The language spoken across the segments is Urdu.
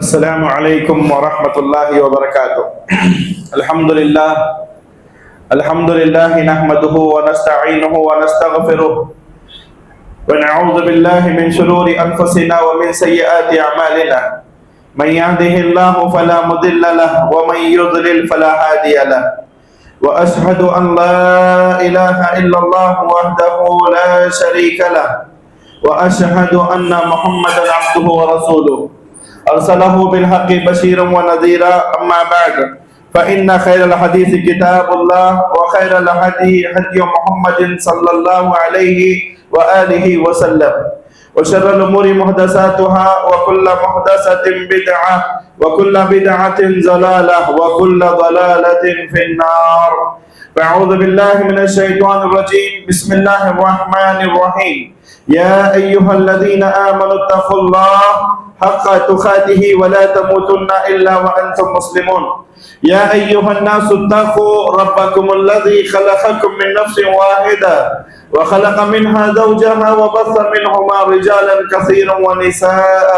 السلام علیکم ورحمۃ اللہ وبرکاتہ الحمد للہ نحمده ونستعینه ونستغفره ونعوذ باللہ من شرور انفسنا ومن سیئات اعمالنا من يهده الله فلا مضل له ومن يضلل فلا هادي له واشهد ان لا اله الا الله وحده لا شريك له واشهد ان محمدا عبده ورسوله ارسله بالحق بشيرا ونذيرا اما بعد فان خير الحديث كتاب الله وخير الهدي هدي محمد صلى الله عليه واله وسلم وشر الامور محدثاتها وكل محدثة بدعة وكل بدعة ضلالة وكل ضلالة في النار. فاعوذ بالله من الشيطان الرجيم. بسم الله الرحمن الرحيم. يا ايها الذين امنوا اتقوا الله حق تقاته ولا تموتن الا وانتم مسلمون. يا ايها الناس اتقوا ربكم الذي خلقكم من نفس واحدة وخلق منها زوجها وبث منهما رجالا كثيرا ونساء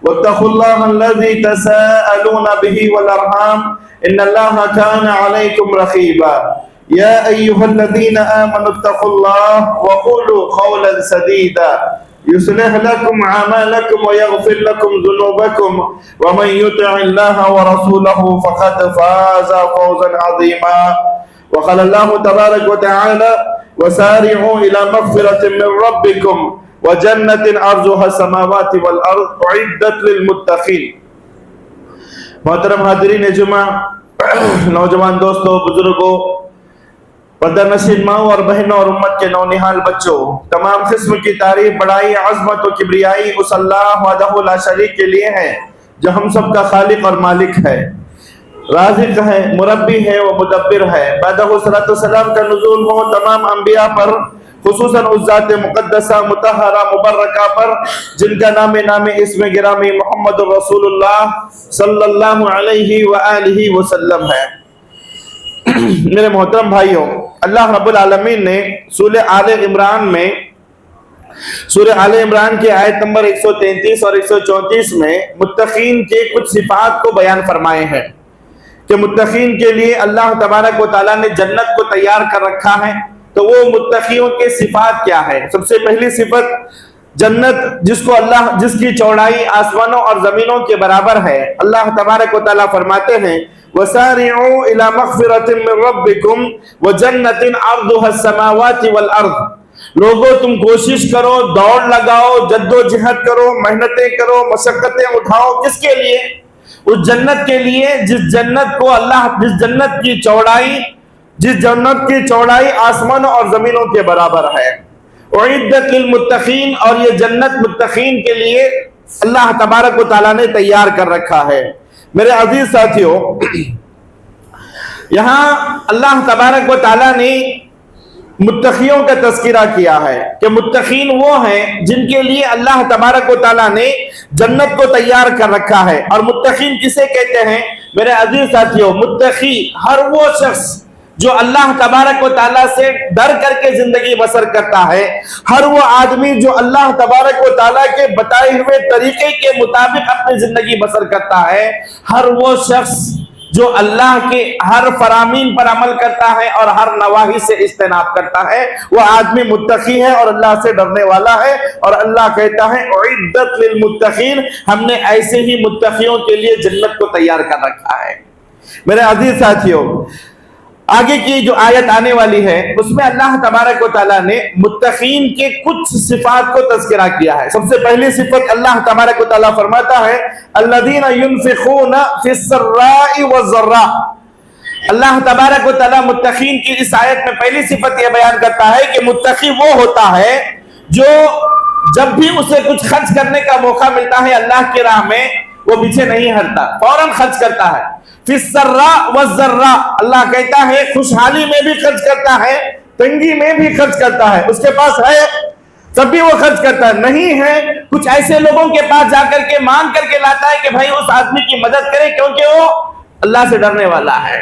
واتقوا الله الذي تساءلون به والارحام ان الله كان عليكم رقيبا. يا ايها الذين امنوا اتقوا الله وقولوا قولا سديدا يصلح لكم اعمالكم ويغفر لكم ذنوبكم ومن يطع الله ورسوله فقد فاز فوزا عظيما. وقال الله تبارك وتعالى وسارعوا الى مغفرة من ربكم وجنة عرضها السماوات والارض اعدت للمتقين. محترم حاضرین جمعہ، نوجوان دوستوں، بزرگوں، پردہ نشین ماؤں اور بہنوں اور امت کے نونہال بچوں، تمام قسم کی تعریف، بڑائی، عظمت و کبریائی اس اللہ وحدہ لا شریک کے لیے ہے جو ہم سب کا خالق اور مالک ہے، رازق ہے، مربی ہے و مدبر ہے. بعدہ صلاۃ والسلام کا نزول ہو تمام انبیاء پر، خصوصاً اس ذات مقدسہ مطہرہ مبرکہ پر جن کا نام اسم گرامی محمد رسول اللہ صلی اللہ علیہ وآلہ وسلم ہے. میرے محترم بھائیوں، اللہ رب العالمین نے سورہ آل عمران کی آیت نمبر 133 اور 134 میں متقین کے کچھ صفات کو بیان فرمائے ہیں کہ متقین کے لیے اللہ تبارک و تعالیٰ نے جنت کو تیار کر رکھا ہے. تو وہ متقیوں کے صفات کیا ہے؟ سب سے پہلی صفت جنت، جس کی چوڑائی آسمانوں اور زمینوں کے برابر ہے. اللہ تبارک و تعالیٰ فرماتے ہیں وَسَارِعُوا إِلَى مَغْفِرَةٍ مِّن رَبِّكُمْ وَجَنَّةٍ عَرْضُهَا السَّمَاوَاتِ وَالْأَرْضِ. لوگوں تم کوشش کرو، دوڑ لگاؤ، جد و جہد کرو، محنتیں کرو، مشقتیں اٹھاؤ. کس کے لیے؟ اس جنت کے لیے جس جنت کی چوڑائی آسمانوں اور زمینوں کے برابر ہے. اعدت للمتقین، اور یہ جنت متقین کے لیے اللہ تبارک و تعالیٰ نے تیار کر رکھا ہے. میرے عزیز ساتھیوں، یہاں اللہ تبارک و تعالیٰ نے متقیوں کا تذکرہ کیا ہے کہ متقین وہ ہیں جن کے لیے اللہ تبارک و تعالیٰ نے جنت کو تیار کر رکھا ہے. اور متقین کسے کہتے ہیں؟ میرے عزیز ساتھیوں، متقی ہر وہ شخص جو اللہ تبارک و تعالیٰ سے ڈر کر کے زندگی بسر کرتا ہے، ہر وہ آدمی جو اللہ تبارک و تعالیٰ کے بتائے ہوئے طریقے کے مطابق اپنی زندگی بسر کرتا ہے، ہر وہ شخص جو اللہ کے ہر فرامین پر عمل کرتا ہے اور ہر نواہی سے اجتناب کرتا ہے، وہ آدمی متقی ہے اور اللہ سے ڈرنے والا ہے. اور اللہ کہتا ہے اعدت للمتقین، ہم نے ایسے ہی متقیوں کے لیے جنت کو تیار کر رکھا ہے. میرے عزیز ساتھیوں، آگے کی جو آیت آنے والی ہے اس میں اللہ تبارک و تعالیٰ نے متقین کے کچھ صفات کو تذکرہ کیا ہے. سب سے پہلی صفت اللہ تبارک و تعالیٰ فرماتا ہے الذین ينفقون فی السراء والضراء. اللہ تبارک و تعالیٰ متقین کی اس آیت میں پہلی صفت یہ بیان کرتا ہے کہ متقی وہ ہوتا ہے جو جب بھی اسے کچھ خرچ کرنے کا موقع ملتا ہے اللہ کی راہ میں، وہ پیچھے نہیں ہٹتا، فوراً خرچ کرتا ہے. فی السراء والضراء، اللہ کہتا ہے خوشحالی میں بھی خرچ کرتا ہے، تنگی میں بھی خرچ کرتا ہے. اس کے پاس ہے تب بھی وہ خرچ کرتا ہے، نہیں ہے کچھ ایسے لوگوں کے پاس جا کر کے مانگ کر کے لاتا ہے کہ بھائی اس آدمی کی مدد کرے کیونکہ وہ اللہ سے ڈرنے والا ہے.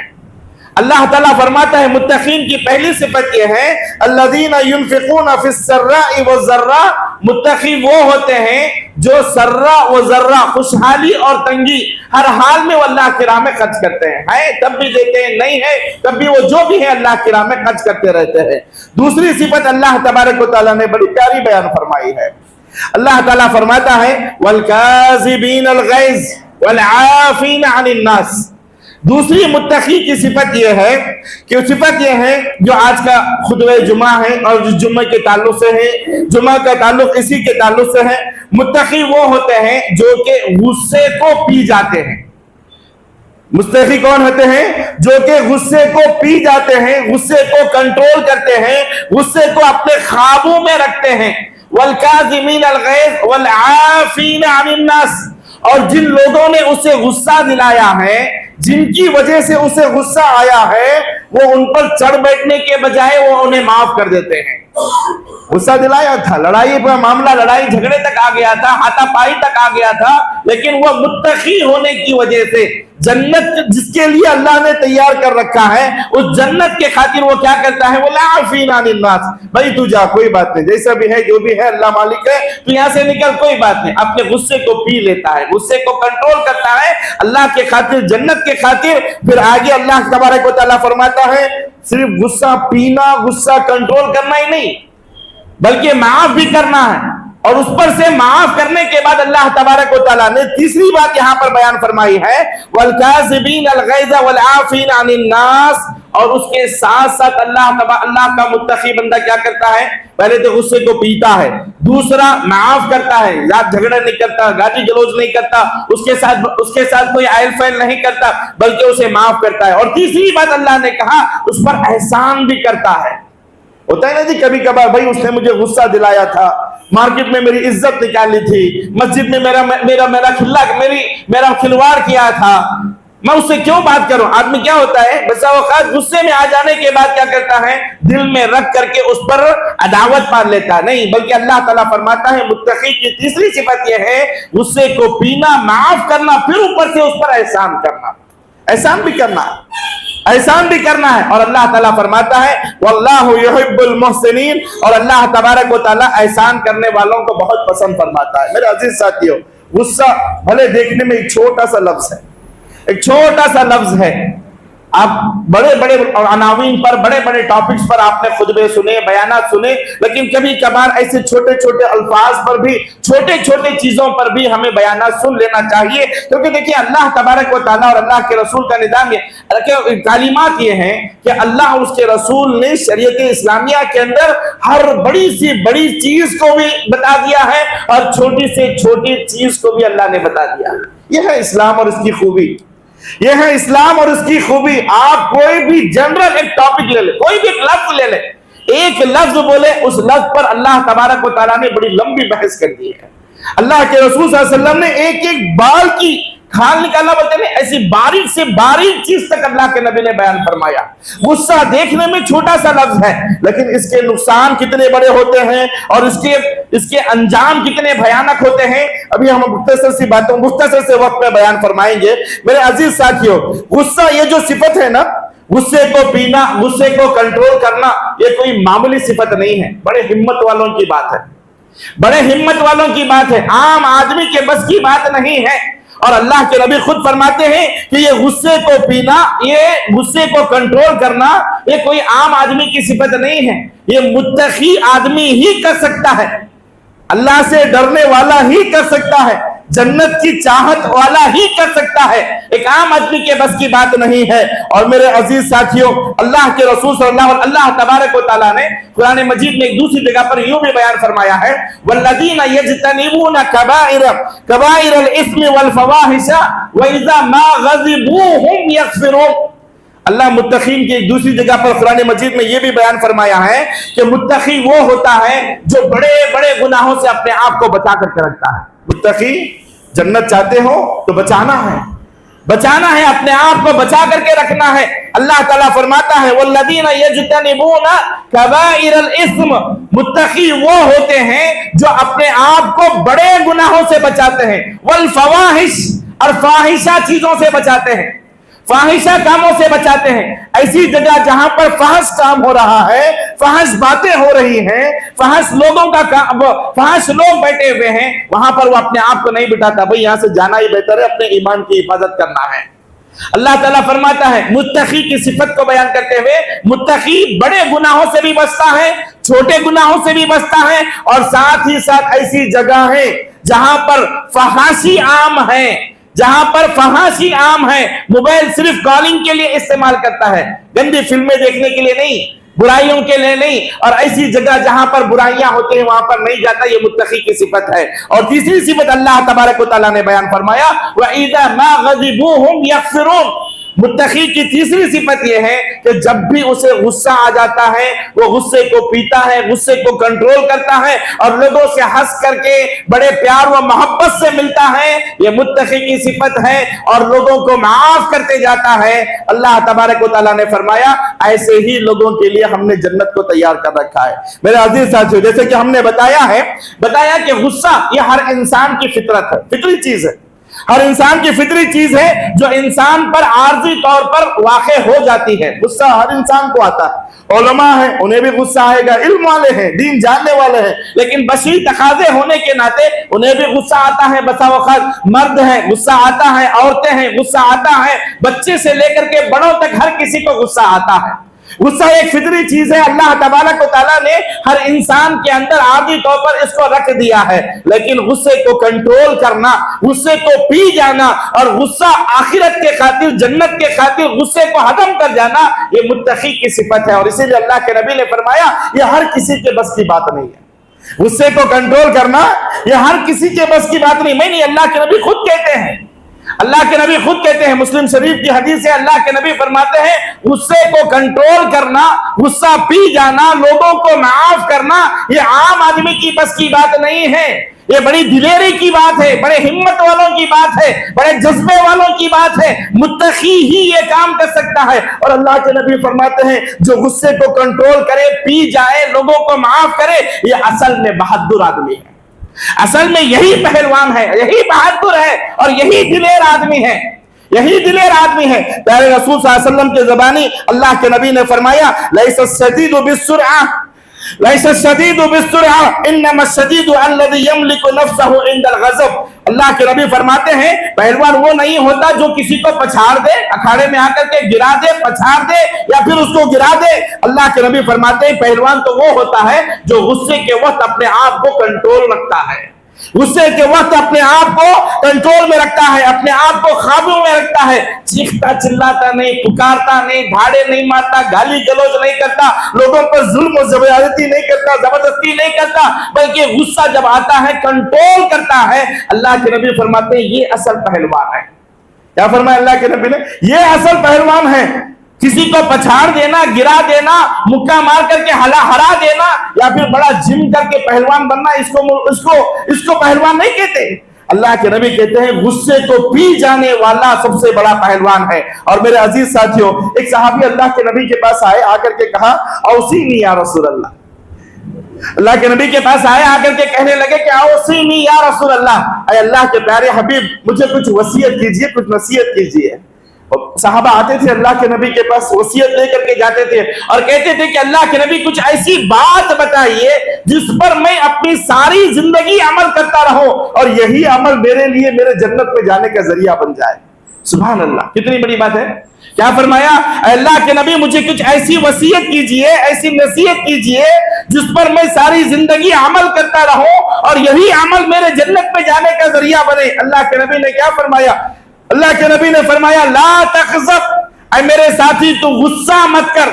اللہ تعالیٰ فرماتا ہے متقین کی پہلی صفت یہ ہے الذین ينفقون فی السراء والضراء، متقی وہ ہوتے ہیں جو سرا و ذرا، خوشحالی اور تنگی، ہر حال میں وہ اللہ کی راہ میں خرچ کرتے ہیں، ہے تب بھی دیتے ہیں، نہیں ہے تب بھی وہ جو بھی ہے اللہ کی راہ میں خرچ کرتے رہتے ہیں۔ دوسری صفت اللہ تبارک و تعالیٰ نے بڑی پیاری بیان فرمائی ہے، اللہ تعالیٰ فرماتا ہے والکاظمین الغیظ والعافین عن الناس۔ دوسری متقی کی صفت یہ ہے کہ صفت یہ ہے جو آج کا خطبہ جمعہ ہے اور جو جمعہ کے تعلق سے ہے، جمعہ کا تعلق اسی کے تعلق سے ہے۔ متقی وہ ہوتے ہیں جو کہ غصے کو پی جاتے ہیں۔ متقی کون ہوتے ہیں؟ جو کہ غصے کو پی جاتے ہیں، غصے کو کنٹرول کرتے ہیں، غصے کو اپنے قابو میں رکھتے ہیں۔ والکاظمین الغیظ والعافین عن الناس، اور جن لوگوں نے اسے غصہ دلایا ہے، جن کی وجہ سے اسے غصہ آیا ہے، وہ ان پر چڑھ بیٹھنے کے بجائے وہ انہیں معاف کر دیتے ہیں۔ غصہ دلایا تھا، لڑائی کا معاملہ لڑائی جھگڑے تک آ گیا تھا، ہاتھا پائی تک آ گیا تھا، لیکن وہ متقی ہونے کی وجہ سے جنت جس کے لیے اللہ نے تیار کر رکھا ہے، اس جنت کے خاطر وہ کیا کرتا ہے؟ والعافین عن الناس، بھائی تو جا، کوئی بات نہیں، جیسا بھی ہے جو بھی ہے اللہ مالک ہے، تو یہاں سے نکل، کوئی بات نہیں، اپنے غصے کو پی لیتا ہے، غصے کو کنٹرول کرتا ہے اللہ کے خاطر، جنت کے خاطر۔ پھر آگے اللہ تبارک و تعالیٰ فرماتا ہے صرف غصہ پینا، غصہ کنٹرول کرنا ہی نہیں، بلکہ معاف بھی کرنا ہے، اور اس پر سے معاف کرنے کے بعد اللہ تبارک و تعالیٰ نے تیسری بات یہاں پر بیان فرمائی ہے والکاظمین الغیظ والعافین عن الناس، اور اس کے ساتھ ساتھ اللہ کا متقی بندہ کیا کرتا ہے؟ پہلے تو غصے کو پیتا ہے، دوسرا معاف کرتا ہے، ذات جھگڑا نہیں کرتا، گالی گلوچ نہیں کرتا، اس کے ساتھ کوئی آئل فیل نہیں کرتا، بلکہ اسے معاف کرتا ہے، اور تیسری بات اللہ نے کہا اس پر احسان بھی کرتا ہے۔ ہوتا ہے نا جی کبھی کبھار، بھائی اس نے مجھے غصہ دلایا تھا، مارکیٹ میں میری عزت نکالی تھی، مسجد میں میرا کھلواڑ کیا تھا، میں اس سے کیوں بات کروں؟ آدمی کیا ہوتا ہے بسا اوقات غصے میں آ جانے کے بعد کیا کرتا ہے؟ دل میں رکھ کر کے اس پر عداوت پال لیتا ہے، نہیں، بلکہ اللہ تعالیٰ فرماتا ہے متقی کی تیسری صفت یہ ہے غصے کو پینا، معاف کرنا، پھر اوپر سے اس پر احسان کرنا، احسان بھی کرنا ہے، احسان بھی کرنا ہے۔ اور اللہ تعالیٰ فرماتا ہے واللہ یحب المحسنین، اور اللہ تبارک و تعالیٰ احسان کرنے والوں کو بہت پسند فرماتا ہے۔ میرے عزیز ساتھیو، غصہ بھلے دیکھنے میں ایک چھوٹا سا لفظ ہے، ایک چھوٹا سا لفظ ہے، آپ بڑے بڑے عناوین پر، بڑے بڑے ٹاپکس پر آپ نے خطبے سنے، بیانات سنے، لیکن کبھی کبھار ایسے چھوٹے چھوٹے الفاظ پر بھی، چھوٹے چھوٹے چیزوں پر بھی ہمیں بیانات سن لینا چاہیے، کیونکہ دیکھیں اللہ تبارک و تعالیٰ اور اللہ کے رسول کا نظام یہ تعلیمات یہ ہیں کہ اللہ اور اس کے رسول نے شریعت اسلامیہ کے اندر ہر بڑی سی بڑی چیز کو بھی بتا دیا ہے، اور چھوٹی سے چھوٹی چیز کو بھی اللہ نے بتا دیا۔ یہ ہے اسلام اور اس کی خوبی، یہ ہے اسلام اور اس کی خوبی۔ آپ کوئی بھی جنرل ایک ٹاپک لے لیں، کوئی بھی ایک لفظ لے لیں، ایک لفظ بولے، اس لفظ پر اللہ تبارک و تعالیٰ نے بڑی لمبی بحث کر دی ہے۔ اللہ کے رسول صلی اللہ علیہ وسلم نے ایک ایک بال کی کھال نکالنا بولتے ہیں، ایسی باریک سے باریک چیز تک اللہ کے نبی نے بیان فرمایا۔ غصہ دیکھنے میں چھوٹا سا لفظ ہے، لیکن اس کے نقصان کتنے بڑے ہوتے ہیں اور اس کے انجام کتنے بھیانک ہوتے ہیں، ابھی ہم مختصر سے وقت میں بیان فرمائیں گے۔ میرے عزیز ساتھیوں، غصہ یہ جو صفت ہے نا، غصے کو پینا، غصے کو کنٹرول کرنا، یہ کوئی معمولی صفت نہیں ہے، بڑے ہمت والوں کی بات ہے، بڑے ہمت والوں کی بات ہے، عام آدمی کے بس کی بات نہیں ہے۔ اور اللہ کے نبی خود فرماتے ہیں کہ یہ غصے کو پینا، یہ غصے کو کنٹرول کرنا، یہ کوئی عام آدمی کی صفت نہیں ہے، یہ متقی آدمی ہی کر سکتا ہے، اللہ سے ڈرنے والا ہی کر سکتا ہے، جنت کی چاہت والا ہی کر سکتا ہے، ایک عام آدمی کے بس کی بات نہیں ہے۔ اور میرے عزیز ساتھیوں، اللہ کے رسول صلی اللہ تبارک و تعالیٰ نے قرآن مجید میں ایک دوسری جگہ پر یوں بھی بیان فرمایا ہے والذین یجتنبون کبائر الاثم والفواحش واذا ما غضبوا هم یغفرون۔ اللہ متقین کی ایک دوسری جگہ پر قرآن مجید میں یہ بھی بیان فرمایا ہے کہ متقی وہ ہوتا ہے جو بڑے بڑے گناہوں سے اپنے آپ کو بچا کر کے رکھتا ہے۔ متقی جنت چاہتے ہو تو بچانا ہے، بچانا ہے، اپنے آپ کو بچا کر کے رکھنا ہے۔ اللہ تعالیٰ فرماتا ہے والذین یجتنبون کبائر الاثم، متقی وہ ہوتے ہیں جو اپنے آپ کو بڑے گناہوں سے بچاتے ہیں، والفواحش، اور فاحشہ چیزوں سے بچاتے ہیں۔ فاحشہ کاموں سے بچاتے ہیں. ایسی جگہ جہاں پر فحش کام ہو رہا ہے, فحش باتیں ہو رہی ہیں, فحش لوگ بیٹھے ہوئے ہیں, وہاں پر وہ اپنے آپ کو نہیں بٹھاتا, بھئی یہاں سے جانا ہی بہتر ہے, اپنے ایمان کی حفاظت کرنا ہے. اللہ تعالیٰ فرماتا ہے متقی کی صفت کو بیان کرتے ہوئے, متقی بڑے گناہوں سے بھی بچتا ہے, چھوٹے گناہوں سے بھی بچتا ہے, اور ساتھ ہی ساتھ ایسی جگہ ہے جہاں پر فحاشی عام ہے, جہاں پر فحاشی عام ہے, موبائل صرف کالنگ کے لیے استعمال کرتا ہے, گندی فلمیں دیکھنے کے لیے نہیں, برائیوں کے لیے نہیں, اور ایسی جگہ جہاں پر برائیاں ہوتی ہیں وہاں پر نہیں جاتا. یہ متقی کی صفت ہے. اور تیسری صفت اللہ تبارک و تعالیٰ نے بیان فرمایا وَإِذَا مَا غَضِبُوا هُمْ يَغْفِرُونَ. متقی کی تیسری صفت یہ ہے کہ جب بھی اسے غصہ آ جاتا ہے وہ غصے کو پیتا ہے, غصے کو کنٹرول کرتا ہے, اور لوگوں سے ہنس کر کے بڑے پیار و محبت سے ملتا ہے. یہ متقی کی صفت ہے, اور لوگوں کو معاف کرتے جاتا ہے. اللہ تبارک و تعالیٰ نے فرمایا ایسے ہی لوگوں کے لیے ہم نے جنت کو تیار کر رکھا ہے. میرے عزیز ساتھیو, جیسے کہ ہم نے بتایا کہ غصہ یہ ہر انسان کی فطرت ہے, فطری چیز ہے, ہر انسان کی فطری چیز ہے جو انسان پر عارضی طور پر واقع ہو جاتی ہے. غصہ ہر انسان کو آتا ہے. علماء ہیں انہیں بھی غصہ آئے گا, علم والے ہیں, دین جاننے والے ہیں, لیکن بشری تقاضے ہونے کے ناطے انہیں بھی غصہ آتا ہے. بسا وقت مرد ہیں غصہ آتا ہے, عورتیں ہیں غصہ آتا ہے, بچے سے لے کر کے بڑوں تک ہر کسی کو غصہ آتا ہے. غصہ ایک فطری چیز ہے. اللہ تبارک و تعالیٰ نے ہر انسان کے اندر عادی طور پر اس کو رکھ دیا ہے, لیکن غصے کو کنٹرول کرنا, غصے کو پی جانا, اور غصہ آخرت کے خاطر, جنت کے خاطر غصے کو ختم کر جانا, یہ متقی کی صفت ہے. اور اسی لیے اللہ کے نبی نے فرمایا یہ ہر کسی کے بس کی بات نہیں ہے. غصے کو کنٹرول کرنا یہ ہر کسی کے بس کی بات نہیں. میں نہیں, اللہ کے نبی خود کہتے ہیں, اللہ کے نبی خود کہتے ہیں, مسلم شریف کی حدیث ہے, اللہ کے نبی فرماتے ہیں غصے کو کنٹرول کرنا, غصہ پی جانا, لوگوں کو معاف کرنا, یہ عام آدمی کی بس کی بات نہیں ہے. یہ بڑی دلیری کی بات ہے, بڑے ہمت والوں کی بات ہے, بڑے جذبے والوں کی بات ہے. متقی ہی یہ کام کر سکتا ہے. اور اللہ کے نبی فرماتے ہیں جو غصے کو کنٹرول کرے, پی جائے, لوگوں کو معاف کرے, یہ اصل میں بہادر آدمی ہے. اصل میں یہی پہلوان ہے, یہی بہادر ہے, اور یہی دلیر آدمی ہے, یہی دلیر آدمی ہے. پیارے رسول صلی اللہ علیہ وسلم کے زبانی اللہ کے نبی نے فرمایا لیس الشدید بالسرعہ, لیس الشدید بالسرعہ انما الشدید الذی یملک نفسہ عند الغضب. اللہ کے نبی فرماتے ہیں پہلوان وہ نہیں ہوتا جو کسی کو پچھاڑ دے, اکھاڑے میں آ کر کے گرا دے, پچھاڑ دے, یا پھر اس کو گرا دے. اللہ کے نبی فرماتے ہیں پہلوان تو وہ ہوتا ہے جو غصے کے وقت اپنے آپ کو کنٹرول رکھتا ہے, غصے کے وقت اپنے آپ کو کنٹرول میں رکھتا ہے, اپنے آپ کو قابو میں رکھتا ہے, چیختا چلاتا نہیں, پکارتا نہیں, دھاڑے نہیں مارتا, گالی گلوچ نہیں کرتا, لوگوں پر ظلم و زیادتی نہیں کرتا, زبردستی نہیں کرتا, بلکہ غصہ جب آتا ہے کنٹرول کرتا ہے. اللہ کے نبی فرماتے ہیں یہ اصل پہلوان ہے. کیا فرمایا اللہ کے نبی نے؟ یہ اصل پہلوان ہے. کسی کو پچھاڑ دینا, گرا دینا, مکہ مار کر کے ہرا دینا, یا پھر بڑا جم کر کے پہلوان بننا, اس کو پہلوان نہیں کہتے. اللہ کے نبی کہتے ہیں غصے کو پی جانے والا سب سے بڑا پہلوان ہے. اور میرے عزیز ساتھیوں, ایک صحابی اللہ کے نبی کے پاس آئے, آ کر کے کہا اوصینی یا رسول اللہ. اللہ کے نبی کے پاس آئے, آ کر کے کہنے لگے کہ اوصینی یا رسول اللہ, اے اللہ کے پیارے حبیب مجھے کچھ وصیت کیجئے, کچھ نصیحت کیجئے. صحابہ آتے تھے اللہ کے نبی کے پاس, وصیت لے کر کے جاتے تھے, اور کہتے تھے کہ اللہ کے نبی کچھ ایسی بات بتائیے جس پر میں اپنی ساری زندگی عمل کرتا رہوں, اور یہی عمل میرے لیے میرے جنت میں جانے کا ذریعہ بن جائے. سبحان اللہ, کتنی بڑی بات ہے. کیا فرمایا اے اللہ کے نبی مجھے کچھ ایسی وصیت کیجئے, ایسی نصیحت کیجئے جس پر میں ساری زندگی عمل کرتا رہوں, اور یہی عمل میرے جنت میں جانے کا ذریعہ بنے. اللہ کے نبی نے کیا فرمایا؟ اللہ کے نبی نے فرمایا لا تغضب, اے میرے ساتھی تو غصہ مت کر,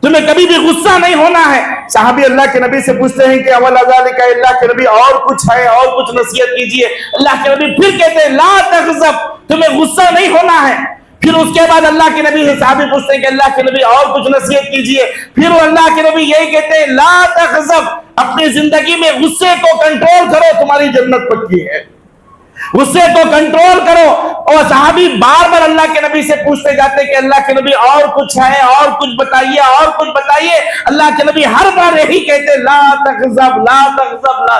تمہیں کبھی بھی غصہ نہیں ہونا ہے. صحابی اللہ کے نبی سے پوچھتے ہیں کہ اول ذالک, اللہ کے نبی اور کچھ ہے, اور کچھ نصیحت کیجئے. اللہ کے نبی پھر کہتے ہیں لا تغضب, تمہیں غصہ نہیں ہونا ہے. پھر اس کے بعد اللہ کے نبی سے صحابی پوچھتے ہیں کہ اللہ کے نبی اور کچھ نصیحت کیجئے. پھر اللہ کے نبی یہی کہتے ہیں لا تغضب, اپنی زندگی میں غصے کو کنٹرول کرو, تمہاری جنت پکی ہے. غصے کو کنٹرول کرو. اور صحابی بار بار اللہ کے نبی سے پوچھتے جاتے کہ اللہ کے نبی اور کچھ ہے, اور کچھ بتائیے, اور کچھ بتائیے. اللہ کے نبی ہر بار یہی کہتے لا تغضب, لا تغضب, لا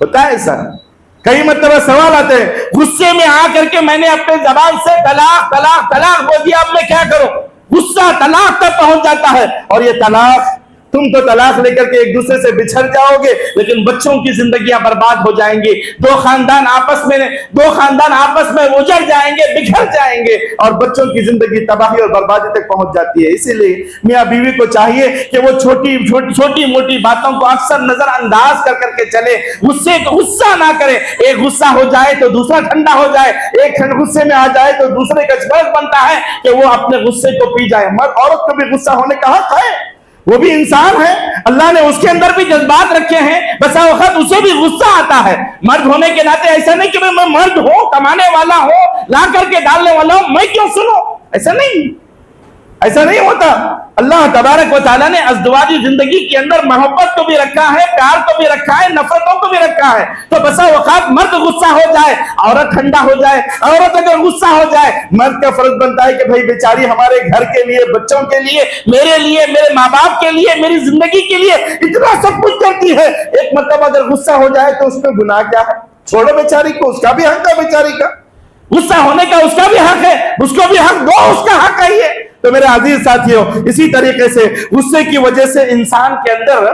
ہوتا ہے ایسا؟ کئی مرتبہ سوال آتے ہیں غصے میں آ کر کے میں نے اپنے زبان سے طلاق طلاق طلاق بول دیا، اب میں کیا کروں؟ غصہ طلاق تک پہنچ جاتا ہے، اور یہ طلاق، تم تو طلاق لے کر کے ایک دوسرے سے بچھڑ جاؤ گے، لیکن بچوں کی زندگیاں برباد ہو جائیں گی، دو خاندان آپس میں اجڑ جائیں گے، بکھر جائیں گے، اور بچوں کی زندگی تباہی اور بربادی تک پہنچ جاتی ہے۔ اسی لیے میاں بیوی کو چاہیے کہ وہ چھوٹی موٹی باتوں کو اکثر نظر انداز کر کے چلے، غصہ نہ کرے۔ ایک غصہ ہو جائے تو دوسرا ٹھنڈا ہو جائے، ایک غصے میں آ جائے تو دوسرے کا فرض بنتا ہے کہ وہ اپنے غصے کو پی جائے۔ مرد عورت کو بھی غصہ ہونے کا حق ہے، وہ بھی انسان ہے، اللہ نے اس کے اندر بھی جذبات رکھے ہیں، بسا وقت اسے بھی غصہ آتا ہے۔ مرد ہونے کے ناطے ایسا نہیں کہ میں مرد ہوں، کمانے والا ہوں، لا کر کے ڈالنے والا ہوں، میں کیوں سنوں؟ ایسا نہیں ہوتا۔ اللہ تبارک و تعالیٰ نے ازدواجی زندگی کے اندر محبت کو بھی رکھا ہے، پیار کو بھی رکھا ہے، نفرتوں کو بھی رکھا ہے۔ تو بسا اوقات مرد غصہ ہو جائے، عورت ٹھنڈا ہو جائے، عورت اگر غصہ ہو جائے، مرد کا فرض بنتا ہے کہ بھائی بیچاری ہمارے گھر کے لیے، بچوں کے لیے، میرے ماں باپ کے لیے، میری زندگی کے لیے اتنا سب کچھ کرتی ہے، ایک مرتبہ اگر غصہ ہو جائے تو اس میں گناہ کیا ہے؟ چھوڑو بیچاری کو، اس کا بھی حق ہے، بیچاری کا غصہ ہونے کا اس کا بھی حق ہے، اس کو بھی حق دو، اس کا حق ہے یہ۔ تو میرے عزیز ساتھیوں، اسی طریقے سے غصے کی وجہ سے انسان کے اندر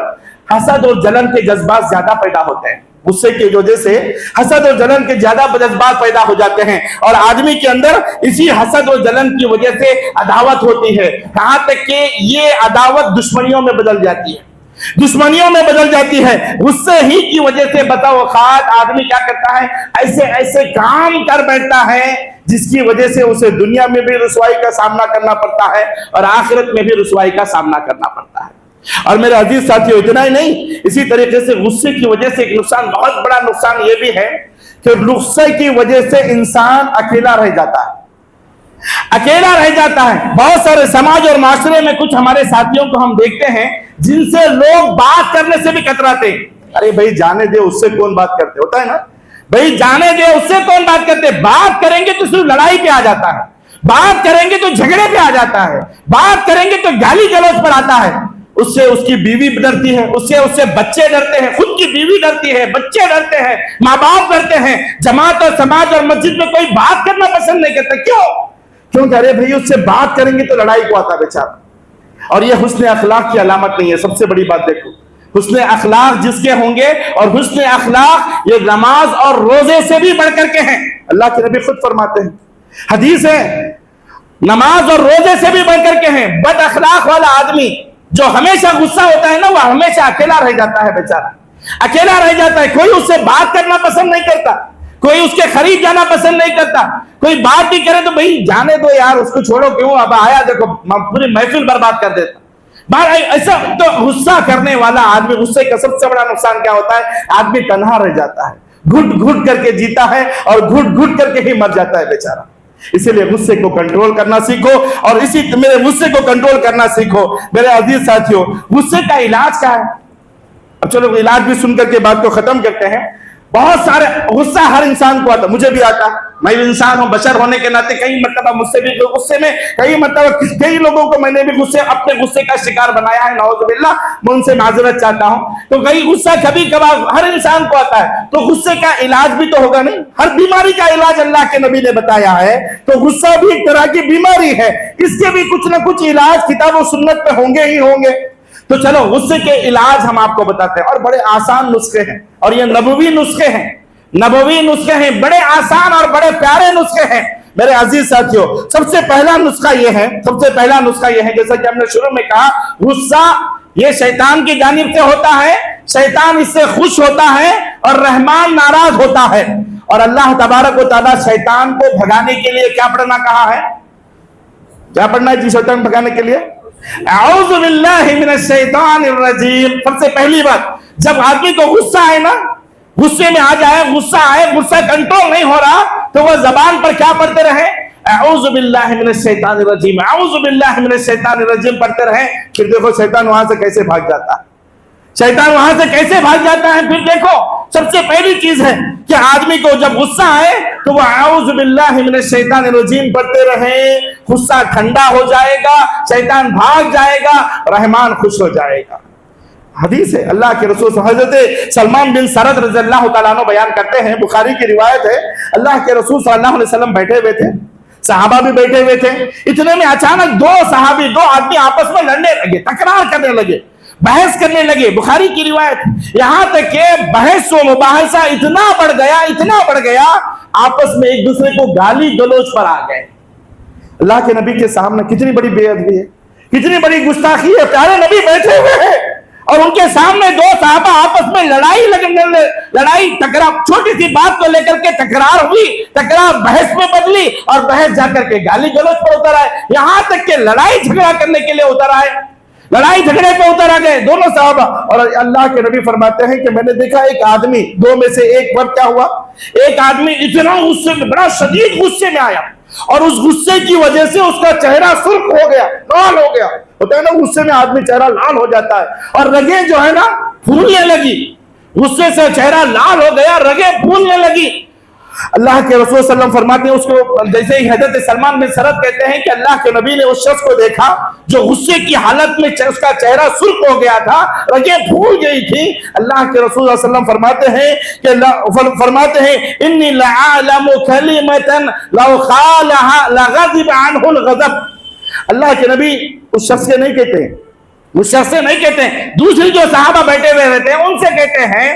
حسد اور جلن کے جذبات زیادہ پیدا ہوتے ہیں۔ غصے کی وجہ سے حسد اور جلن کے زیادہ جذبات پیدا ہو جاتے ہیں، اور آدمی کے اندر اسی حسد اور جلن کی وجہ سے عداوت ہوتی ہے، یہاں تک کہ یہ عداوت دشمنیوں میں بدل جاتی ہے۔ غصے ہی کی وجہ سے بتا اوقات آدمی کیا کرتا ہے، ایسے کام کر بیٹھتا ہے جس کی وجہ سے اسے دنیا میں بھی رسوائی کا سامنا کرنا پڑتا ہے اور آخرت میں بھی رسوائی کا سامنا کرنا پڑتا ہے۔ اور میرے عزیز ساتھیوں، اتنا ہی نہیں، اسی طریقے سے غصے کی وجہ سے ایک نقصان، بہت بڑا نقصان یہ بھی ہے کہ غصے کی وجہ سے انسان اکیلا رہ جاتا ہے۔ بہت سارے سماج اور معاشرے میں کچھ ہمارے ساتھیوں کو ہم دیکھتے ہیں جن سے لوگ بات کرنے سے بھی کتراتے ہیں۔ ارے بھائی جانے دے، اس سے کون بات کرتے، ہوتا ہے نا، بھائی جانے دے، اس سے کون بات کرتے۔ بات کریں گے تو صرف لڑائی پہ آ جاتا ہے، بات کریں گے تو جھگڑے پہ آ جاتا ہے، بات کریں گے تو گالی گلوچ پر آتا ہے۔ اس سے اس کی بیوی ڈرتی ہے، اس سے بچے ڈرتے ہیں، خود کی بیوی ڈرتی ہے، بچے ڈرتے ہیں، ماں باپ ڈرتے ہیں، جماعت اور سماج اور مسجد میں کوئی بات کرنا پسند نہیں کرتا۔ کیوں کہ ارے بھائی اس سے بات کریں گے تو لڑائی کو آتا بیچارہ۔ اور یہ حسن اخلاق کی علامت نہیں ہے۔ سب سے بڑی بات دیکھو، حسن اخلاق جس کے ہوں گے، اور حسن اخلاق یہ نماز اور روزے سے بھی بڑھ کر کے ہیں۔ اللہ کے نبی خود فرماتے ہیں، حدیث ہے، نماز اور روزے سے بھی بڑھ کر کے ہیں۔ بد اخلاق والا آدمی جو ہمیشہ غصہ ہوتا ہے نا، وہ ہمیشہ اکیلا رہ جاتا ہے بیچارہ، اکیلا رہ جاتا ہے۔ کوئی اس سے بات کرنا پسند نہیں کرتا، کوئی اس کے قریب جانا پسند نہیں کرتا، کوئی بات بھی کرے تو بھائی جانے دو یار، اس کو چھوڑو، کیوں اب آیا دیکھو پوری محفل برباد کر دیتا۔ ایسا تو غصہ کرنے والا آدمی، غصے کا سب سے بڑا نقصان کیا ہوتا ہے، آدمی تنہا رہ جاتا ہے، گھٹ گھٹ کر کے جیتا ہے اور گھٹ گھٹ کر کے ہی مر جاتا ہے بیچارہ۔ اسی لیے غصے کو کنٹرول کرنا سیکھو، اور میرے غصے کو کنٹرول کرنا سیکھو۔ میرے عزیز ساتھیوں، غصے کا علاج کیا ہے؟ اب چلو علاج بھی سن کر کے بات کو ختم کرتے ہیں۔ بہت سارے غصہ ہر انسان کو آتا، مجھے بھی آتا، میں بھی انسان ہوں، بشر ہونے کے ناطے کئی مرتبہ مجھ سے بھی غصے میں، کئی مرتبہ کئی لوگوں کو میں نے بھی اپنے غصے کا شکار بنایا ہے، نعوذ باللہ، میں ان سے معذرت چاہتا ہوں۔ تو کئی غصہ کبھی کبھار ہر انسان کو آتا ہے، تو غصے کا علاج بھی تو ہوگا نہیں، ہر بیماری کا علاج اللہ کے نبی نے بتایا ہے، تو غصہ بھی ایک طرح کی بیماری ہے، اس کے بھی کچھ نہ کچھ علاج کتاب و سنت پہ ہوں گے۔ تو چلو غصے کے علاج ہم آپ کو بتاتے ہیں، اور بڑے آسان نسخے ہیں، اور یہ نبوی نسخے ہیں، بڑے آسان اور بڑے پیارے نسخے ہیں۔ میرے عزیز ساتھیوں، سب سے پہلا نسخہ یہ ہے، جیسا کہ ہم نے شروع میں کہا، غصہ یہ شیطان کی جانب سے ہوتا ہے، شیطان اس سے خوش ہوتا ہے اور رحمان ناراض ہوتا ہے، اور اللہ تبارک و تعالیٰ شیطان کو بھگانے کے لیے کیا پڑھنا کہا ہے؟ کیا پڑھنا ہے جی شیطان بھگانے کے لیے؟ اعوذ باللہ من الشیطان الرجیم۔ سب سے پہلی بات، جب آدمی کو غصہ آئے نا، غصے میں آ جائے، غصہ کنٹرول نہیں ہو رہا، تو وہ زبان پر کیا پڑھتے رہے؟ اعوذ باللہ من الشیطان الرجیم، اعوذ باللہ من الشیطان الرجیم پڑھتے رہے۔ پھر دیکھو شیطان وہاں سے کیسے بھاگ جاتا ہے، پھر دیکھو سب سے پہلی چیز ہے کہ آدمی کو جب غصہ آئے تو وہ اعوذ باللہ من الشیطان الرجیم پڑھتے رہے، غصہ ٹھنڈا ہو جائے گا، شیطان بھاگ جائے گا، رحمان خوش ہو جائے گا۔ حدیث ہے اللہ کے رسول حضرت سلمان بن سرد رضی اللہ تعالیٰ عنہ بیان کرتے ہیں، بخاری کی روایت ہے، اللہ کے رسول صلی اللہ علیہ وسلم بیٹھے ہوئے تھے، صحابہ بھی بیٹھے ہوئے تھے، اتنے میں اچانک دو آدمی آپس میں لڑنے لگے، تکرار کرنے لگے، بحث کرنے لگے، بخاری کی روایت، یہاں تک کہ بحث و مباحثہ اتنا بڑھ گیا آپس میں ایک دوسرے کو گالی گلوچ پر آ گئے۔ اللہ کے نبی کے سامنے کتنی بڑی بے ادبی ہے، کتنی بڑی گستاخی ہے، پیارے نبی بیٹھے ہوئے ہیں اور ان کے سامنے دو صحابہ آپس میں لڑائی ٹکراؤ، چھوٹی سی بات کو لے کر کے تکرار ہوئی، تکرار بحث میں بدلی اور بحث جا کر کے گالی گلوچ پر اتر آئے، یہاں تک کہ لڑائی جھگڑا کرنے کے لیے اتر آئے، لڑائی جھگڑے پہ اتر آ گئے دونوں صحابہ۔ اور اللہ کے نبی فرماتے ہیں کہ میں نے دیکھا ایک آدمی، دو میں سے ایک وقت کیا ہوا، ایک آدمی اتنا غصے میں، بڑا شدید غصے میں آیا اور اس غصے کی وجہ سے اس کا چہرہ سرخ ہو گیا، لال ہو گیا، ہوتا ہے نا غصے میں آدمی چہرہ لال ہو جاتا ہے، اور رگیں جو ہے نا پھولنے لگی، غصے سے چہرہ لال ہو گیا، رگیں پھولنے لگی۔ اللہ کے رسول صلی اللہ علیہ وسلم فرماتے ہیں اس کو، جیسے ہی حضرت سلمان بن سرد کہتے ہیں کہ اللہ کے نبی نے اس شخص کو دیکھا جو غصے کی حالت میں اس کا چہرہ سرخ ہو گیا تھا، رگیں پھول گئی تھی۔ اللہ کے رسول صلی اللہ علیہ وسلم فرماتے ہیں انی لعالم کلمتا لو قالها لغضب عنه الغضب۔ اللہ کے نبی اس شخص سے نہیں کہتے ہیں، اس شخص سے نہیں کہتے ہیں، دوسری جو صحابہ بیٹھے ہوئے رہتے ہیں ان سے کہتے ہیں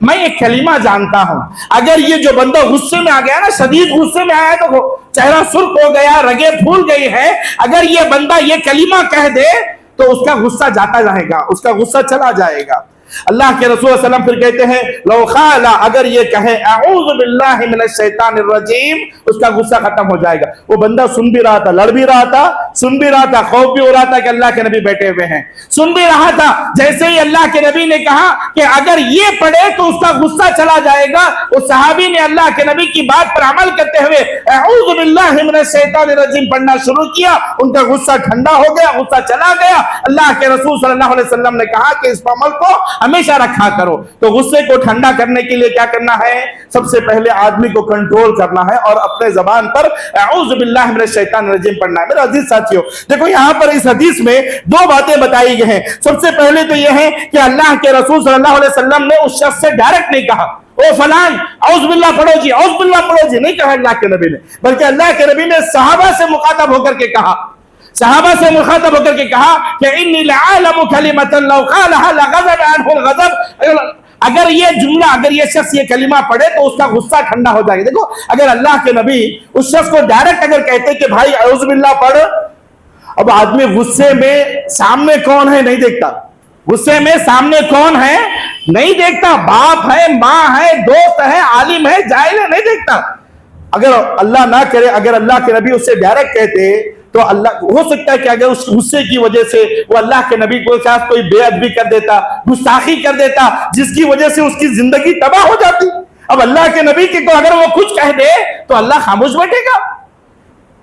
میں ایک کلمہ جانتا ہوں، اگر یہ جو بندہ غصے میں آ گیا نا، شدید غصے میں آیا تو چہرہ سرخ ہو گیا، رگیں پھول گئی ہے، اگر یہ بندہ یہ کلمہ کہہ دے تو اس کا غصہ جاتا جائے گا، اس کا غصہ چلا جائے گا۔ اللہ کے رسول صلی اللہ علیہ وسلم پھر کہتے ہیں لو قال، اگر یہ کہے اعوذ باللہ من الشیطان الرجیم، اس کا غصہ ختم ہو جائے گا۔ وہ بندہ سن بھی رہا تھا، لڑ بھی رہا تھا، سن بھی رہا تھا، خوف بھی ہو رہا تھا کہ اللہ کے نبی بیٹھے ہوئے ہیں، سن بھی رہا تھا۔ جیسے ہی اللہ کے نبی نے کہا کہ اگر یہ پڑھے تو اس کا غصہ چلا جائے گا، اس صحابی نے اللہ کے نبی کی بات پر عمل کرتے ہوئے اعوذ باللہ من الشیطان الرجیم پڑھنا شروع کیا، ان کا غصہ ٹھنڈا ہو گیا، غصہ چلا گیا۔ اللہ کے رسول صلی اللہ علیہ وسلم نے کہا کہ اس عمل کو ہمیشہ رکھا کرو۔ تو غصے کو ٹھنڈا کرنے کے لیے کیا کرنا ہے؟ سب سے پہلے آدمی کو کنٹرول کرنا ہے اور اپنے زبان پر اعوذ باللہ من الشیطان الرجیم پڑھنا ہے۔ میرے عزیز ساتھیو، دیکھو یہاں پر اس حدیث میں دو باتیں بتائی گئی ہیں۔ سب سے پہلے تو یہ ہے کہ اللہ کے رسول صلی اللہ علیہ وسلم نے اس شخص سے ڈائریکٹ نہیں کہا او فلان اعوذ باللہ پڑھو جی، اعوذ باللہ پڑھو جی، نہیں کہا اللہ کے نبی نے، بلکہ اللہ کے نبی نے صحابہ سے مخاطب ہو کر کے کہا، صحابہ سے مخاطب ہو کر کے کہا کہ انی لعالم کلمۃ لو قالها لغضب عنه الغضب۔ اگر یہ جملہ، اگر یہ شخص یہ کلمہ پڑھے تو اس کا غصہ ٹھنڈا ہو جائے گا۔ دیکھو اگر اللہ کے نبی اس شخص کو ڈائریکٹ اگر کہتے کہ بھائی اعوذ باللہ پڑھ، اب آدمی غصے میں سامنے کون ہے نہیں دیکھتا، غصے میں سامنے کون ہے نہیں دیکھتا، باپ ہے، ماں ہے، دوست ہے، عالم ہے، جاہل ہے، نہیں دیکھتا۔ اگر اللہ نہ کرے، اگر اللہ کے نبی اس سے ڈائریکٹ کہتے تو اللہ ہو سکتا ہے کہ اگر اس غصے کی وجہ سے وہ اللہ کے نبی کو ساتھ کوئی بے ادبی کر دیتا، گستاخی کر دیتا، جس کی وجہ سے اس کی زندگی تباہ ہو جاتی۔ اب اللہ کے نبی کی کو اگر وہ کچھ کہہ دے تو اللہ خاموش بیٹھے گا،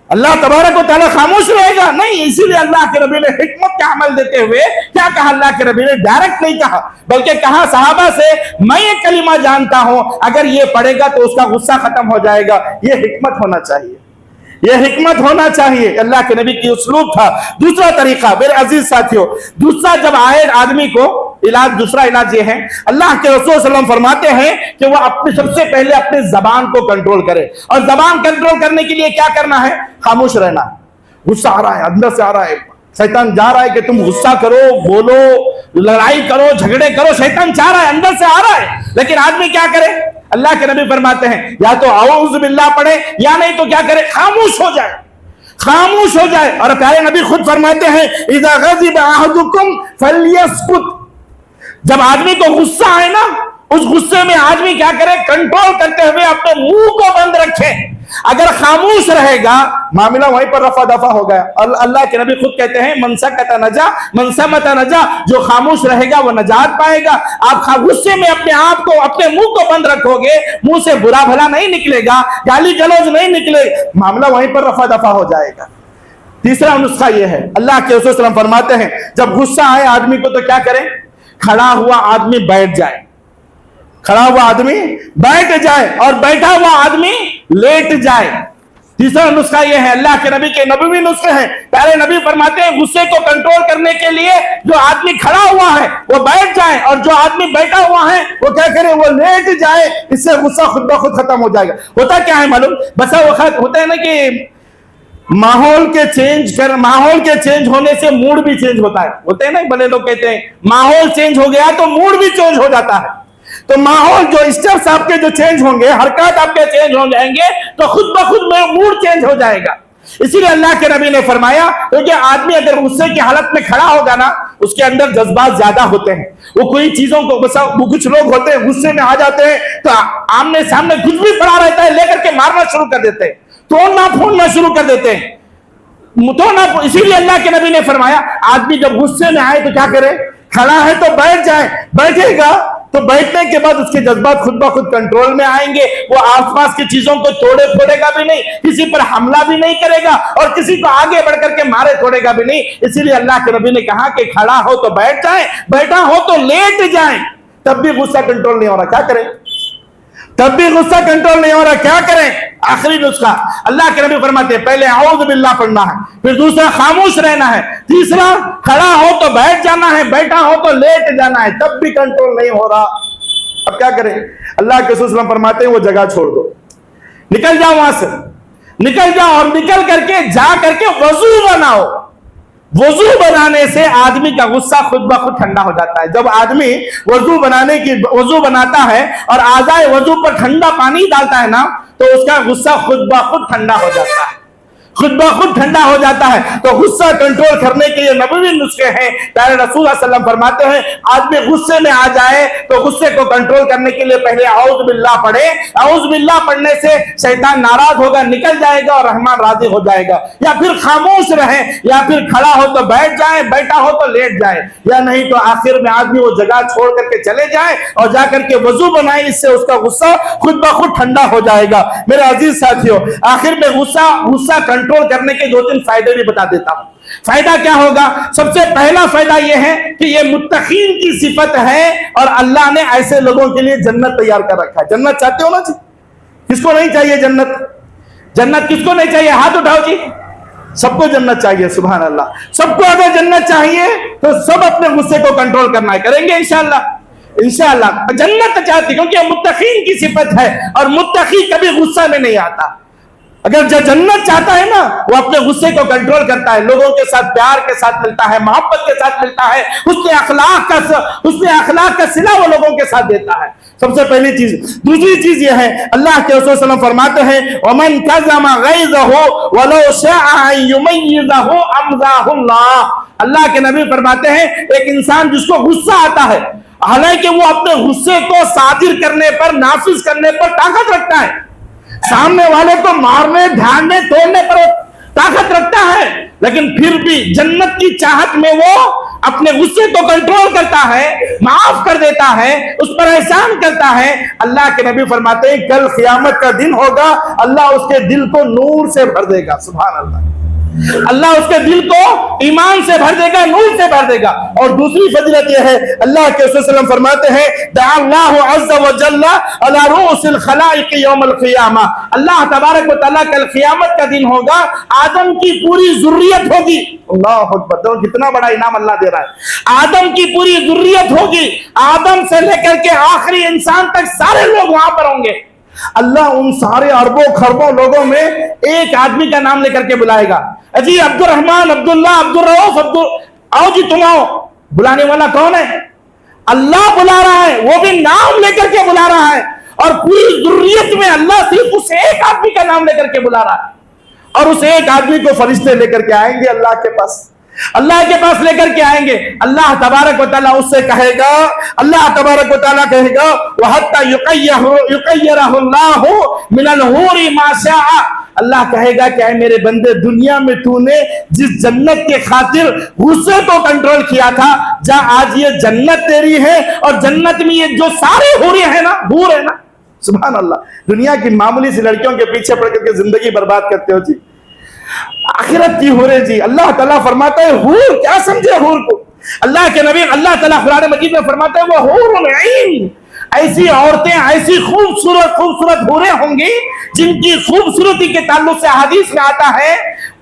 اللہ تبارک و تعالیٰ خاموش رہے گا؟ نہیں۔ اسی لیے اللہ کے نبی نے حکمت کا عمل دیتے ہوئے کیا کہا؟ اللہ کے نبی نے ڈائریکٹ نہیں کہا، بلکہ کہا صحابہ سے میں یہ کلمہ جانتا ہوں، اگر یہ پڑھے گا تو اس کا غصہ ختم ہو جائے گا۔ یہ حکمت ہونا چاہیے، یہ حکمت ہونا چاہیے، اللہ کے نبی کی اسلوب تھا۔ دوسرا طریقہ میرے عزیز ساتھیوں، دوسرا جب آئے آدمی کو علاج، دوسرا علاج یہ ہے، اللہ کے رسول صلی اللہ علیہ وسلم فرماتے ہیں کہ وہ اپنے سب سے پہلے اپنی زبان کو کنٹرول کرے، اور زبان کنٹرول کرنے کے لیے کیا کرنا ہے؟ خاموش رہنا۔ غصہ آ رہا ہے، اندر سے آ رہا ہے، شیطان جا رہا ہے کہ تم غصہ کرو، بولو، لڑائی کرو، جھگڑے کرو، شیطان چاہ رہا ہے، اندر سے آ رہا ہے، لیکن آدمی کیا کرے؟ اللہ کے نبی فرماتے ہیں یا تو اعوذ باللہ پڑھے، یا نہیں تو کیا کرے؟ خاموش ہو جائے، خاموش ہو جائے۔ اور پیارے نبی خود فرماتے ہیں اذا غضب احدکم فلیسکت، جب آدمی کو غصہ آئے نا، اس غصے میں آدمی کیا کرے؟ کنٹرول کرتے ہوئے اپنے منہ کو بند رکھے۔ اگر خاموش رہے گا معاملہ وہیں پر رفع دفع ہو گیا۔ اللہ کے نبی خود کہتے ہیں من سکت نجا من سمت نجا، جو خاموش رہے گا وہ نجات پائے گا۔ آپ غصے میں اپنے آپ کو، اپنے منہ کو بند رکھو گے، منہ سے برا بھلا نہیں نکلے گا، گالی گلوچ نہیں نکلے، معاملہ وہیں پر رفع دفع ہو جائے گا۔ تیسرا نسخہ یہ ہے، اللہ کے رسول صلی اللہ علیہ وسلم فرماتے ہیں جب غصہ آئے آدمی کو تو کیا کرے؟ کھڑا ہوا آدمی بیٹھ جائے، کھڑا ہوا آدمی بیٹھ جائے، اور بیٹھا ہوا آدمی لیٹ جائے۔ تیسرا نسخہ یہ ہے، اللہ کے نبی کے نبوی نسخے ہیں. پہلے نبی فرماتے ہیں غصے کو کنٹرول کرنے کے لیے جو آدمی کھڑا ہوا ہے وہ بیٹھ جائے، اور جو آدمی بیٹھا ہوا ہے وہ کیا کرے، وہ لیٹ جائے. اس سے غصہ خود بخود ختم ہو جائے گا. ہوتا کیا ہے معلوم، بسا وقت ہوتا ہے نا کہ ماحول کے چینج ہونے سے موڈ بھی چینج ہوتا ہے. ہوتے ہیں نا بڑے لوگ کہتے ہیں ماحول چینج ہو گیا تو موڈ بھی چینج ہو جاتا ہے. تو ماحول جو اسٹیپس آپ کے جو چینج ہوں گے، حرکات آپ کے چینج ہو جائیں گے تو خود بخود میں موڈ چینج ہو جائے گا. اسی لیے اللہ کے نبی نے فرمایا کہ آدمی اگر غصے کی حالت میں کھڑا ہوگا نا، اس کے اندر جذبات زیادہ ہوتے ہیں. وہ کوئی چیزوں کو کچھ لوگ ہوتے ہیں غصے میں آ جاتے ہیں تو آمنے سامنے کچھ بھی پڑا رہتا ہے لے کر کے مارنا شروع کر دیتے ہیں، توڑنا پھوڑنا شروع کر دیتے ہیں. اسی لیے اللہ کے نبی نے فرمایا آدمی جب غصے میں آئے تو کیا کرے، کھڑا ہے تو بیٹھ جائے. بیٹھے گا تو بیٹھنے کے بعد اس کے جذبات خود بخود کنٹرول میں آئیں گے. وہ آس پاس کی چیزوں کو توڑے پھوڑے گا بھی نہیں، کسی پر حملہ بھی نہیں کرے گا، اور کسی کو آگے بڑھ کر کے مارے توڑے گا بھی نہیں. اسی لیے اللہ کے نبی نے کہا کہ کھڑا ہو تو بیٹھ جائیں، بیٹھا ہو تو لیٹ جائیں. تب بھی غصہ کنٹرول نہیں ہو رہا، کیا کریں؟ تب بھی غصہ کنٹرول نہیں ہو رہا، کیا کریں؟ آخری نسخہ اللہ کے نبی فرماتے ہیں پہلے اعوذ باللہ پڑھنا ہے، پھر دوسرا خاموش رہنا ہے، تیسرا کھڑا ہو تو بیٹھ جانا ہے، بیٹھا ہو تو لیٹ جانا ہے. تب بھی کنٹرول نہیں ہو رہا، اب کیا کریں؟ اللہ کے رسول صلی اللہ علیہ وسلم فرماتے ہیں وہ جگہ چھوڑ دو، نکل جاؤ وہاں سے، نکل جاؤ اور نکل کر کے جا کر کے وضو بناؤ. وضو بنانے سے آدمی کا غصہ خود بخود ٹھنڈا ہو جاتا ہے. جب آدمی وضو بناتا ہے اور اعضائے وضو پر ٹھنڈا پانی ڈالتا ہے نا تو اس کا غصہ خود بخود ٹھنڈا ہو جاتا ہے، خود بخود ٹھنڈا ہو جاتا ہے. تو غصہ کنٹرول کرنے کے لیے نبوی نسخے ہیں. پیارے رسول اللہ علیہ وسلم فرماتے ہیں آدمی غصے میں آ جائے تو غصے کو کنٹرول کرنے کے لیے پہلے اعوذ باللہ پڑھے. اعوذ باللہ پڑھنے سے شیطان ناراض ہوگا، نکل جائے گا اور رحمان راضی ہو جائے گا. یا پھر خاموش رہے، یا پھر کھڑا ہو تو بیٹھ جائے، بیٹھا ہو تو لیٹ جائے، یا نہیں تو آخر میں آدمی وہ جگہ چھوڑ کر کے چلے جائے اور جا کر کے وضو بنائے. اس سے اس کا غصہ خود بخود ٹھنڈا ہو جائے گا. میرے عزیز ساتھیو، آخر میں غصہ کنٹرول کرنے کے 2-3 فائدے بھی بتا دیتا ہوں. فائدہ کیا ہوگا؟ سب سے پہلا فائدہ یہ ہے کہ یہ متقین کی صفت ہے اور اللہ نے ایسے لوگوں کے لیے جنت تیار کر رکھا ہے. جنت چاہتے ہو نا جی؟ کس کو نہیں چاہیے جنت؟ جنت کس کو نہیں چاہیے؟ ہاتھ اٹھاؤ جی. سب کو جنت چاہیے، سبحان اللہ. سب کو اگر جنت چاہیے تو سب اپنے غصے کو کنٹرول کرنا ہے، کریں گے انشاءاللہ. انشاءاللہ جنت چاہتی، کیونکہ یہ متقین کی صفت ہے اور متقی کبھی غصہ میں نہیں آتا. اگر جو جنت چاہتا ہے نا وہ اپنے غصے کو کنٹرول کرتا ہے، لوگوں کے ساتھ پیار کے ساتھ ملتا ہے، محبت کے ساتھ ملتا ہے، حسن اخلاق کا صلہ وہ لوگوں کے ساتھ دیتا ہے. سب سے پہلی چیز. دوسری چیز یہ ہے اللہ کے رسول صلی اللہ علیہ وسلم فرماتے ہیں وَمَنْ كَظَمَ غَيْظَهُ وَلَوْ شَاءَ أَن يُمَيِّزَهُ أَمْزَاهُ اللَّهُ. اللہ کے نبی فرماتے ہیں ایک انسان جس کو غصہ آتا ہے، حالانکہ وہ اپنے غصے کو صادر کرنے پر، نافذ کرنے پر طاقت رکھتا ہے، سامنے والے کو مارنے، دھاڑنے، توڑنے پر طاقت رکھتا ہے، لیکن پھر بھی جنت کی چاہت میں وہ اپنے غصے کو کنٹرول کرتا ہے، معاف کر دیتا ہے، اس پر احسان کرتا ہے. اللہ کے نبی فرماتے ہیں کل قیامت کا دن ہوگا، اللہ اس کے دل کو نور سے بھر دے گا. سبحان اللہ. اللہ اس کے دل کو ایمان سے بھر دے گا، نور سے بھر دے گا. اور دوسری فضیلت یہ ہے اللہ کے رسول صلی اللہ علیہ وسلم فرماتے ہیں دعا اللہ عز وجل علی رؤوس الخلائق یوم القیامہ. اللہ تبارک و تعالیٰ کل قیامت کا دن ہوگا، آدم کی پوری ذریت ہوگی. اللہ اکبر، کتنا بڑا انعام اللہ دے رہا ہے. آدم کی پوری ذریت ہوگی، آدم سے لے کر کے آخری انسان تک سارے لوگ وہاں پر ہوں گے. اللہ ان سارے اربوں خربوں لوگوں میں ایک آدمی کا نام لے کر کے بلائے گا. جی عبد الرحمن، عبداللہ، عبدالرؤوف، آؤ جی تم آؤ. بلانے والا کون ہے؟ اللہ بلا رہا ہے، وہ بھی نام لے کر کے بلا رہا ہے. اور پوری ذریت میں اللہ صرف اس ایک آدمی کا نام لے کر کے بلا رہا ہے. اور اس ایک آدمی کو فرشتے لے کر کے آئیں گے اللہ کے پاس، اللہ کے پاس لے کر کے آئیں گے. اللہ تبارک و تعالیٰ اس سے کہے گا، اللہ تبارک و تعالیٰ کہے گا وَحَتَّى يُقَيِّرَهُ اللَّهُ مِنَ الْحُورِ مَا شَاءَ. اللہ کہے گا کہ اے میرے بندے، دنیا میں تو نے جس جنت کے خاطر غصے کو کنٹرول کیا تھا، جا آج یہ جنت تیری ہے. اور جنت میں یہ جو سارے حوریں ہیں نا، حور ہے نا، سبحان اللہ. دنیا کی معمولی سی لڑکیوں کے پیچھے پڑ کر کے زندگی برباد کرتے ہو جی. آخرت کی حوریں جی. اللہ تعالیٰ فرماتا ہے حور، کیا سمجھے حور کو؟ اللہ کے نبی اللہ تعالیٰ قرآن مجید میں فرماتا ہے وہ حور عین. ایسی عورتیں ایسی خوبصورت حوریں ہوں گی جن کی خوبصورتی کے تعلق سے حدیث میں آتا ہے